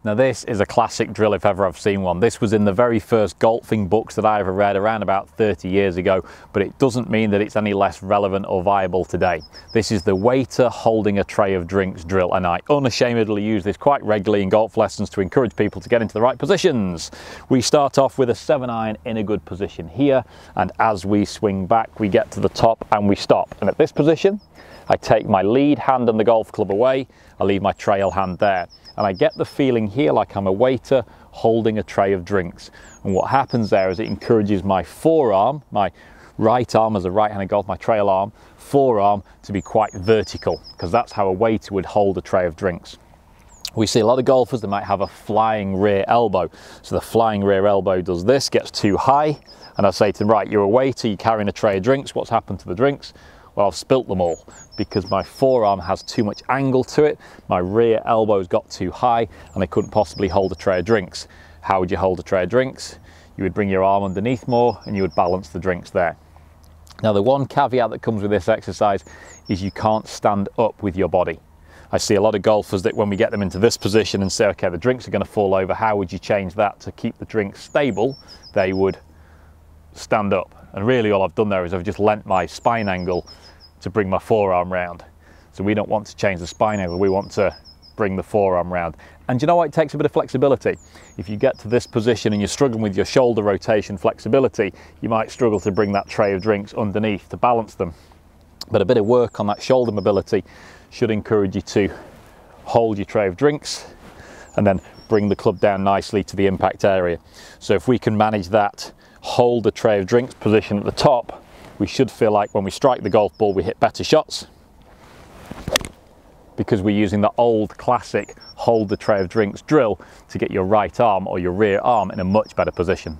Now this is a classic drill if ever I've seen one. This was in the very first golfing books that I ever read around about 30 years ago, but it doesn't mean that it's any less relevant or viable today. This is the waiter holding a tray of drinks drill, and I unashamedly use this quite regularly in golf lessons to encourage people to get into the right positions. We start off with a 7-iron in a good position here, and as we swing back we get to the top and we stop. And at this position I take my lead hand and the golf club away, I leave my trail hand there. And I get the feeling here like I'm a waiter holding a tray of drinks. And what happens there is it encourages my forearm, my right arm as a right-handed golf, my trail arm, forearm to be quite vertical, because that's how a waiter would hold a tray of drinks. We see a lot of golfers that might have a flying rear elbow. So the flying rear elbow does this, gets too high, and I say to them, right, you're a waiter, you're carrying a tray of drinks, what's happened to the drinks? Well, I've spilt them all because my forearm has too much angle to it, my rear elbow's got too high, and I couldn't possibly hold a tray of drinks. How would you hold a tray of drinks? You would bring your arm underneath more and you would balance the drinks there. Now the one caveat that comes with this exercise is you can't stand up with your body. I see a lot of golfers that when we get them into this position and say, okay, the drinks are going to fall over, how would you change that to keep the drinks stable? They would stand up. And really all I've done there is I've just lent my spine angle to bring my forearm round. So we don't want to change the spine angle, we want to bring the forearm round. And you know what, it takes a bit of flexibility. If you get to this position and you're struggling with your shoulder rotation flexibility, you might struggle to bring that tray of drinks underneath to balance them. But a bit of work on that shoulder mobility should encourage you to hold your tray of drinks and then bring the club down nicely to the impact area. So if we can manage that hold the tray of drinks position at the top, we should feel like when we strike the golf ball we hit better shots, because we're using the old classic hold the tray of drinks drill to get your right arm or your rear arm in a much better position.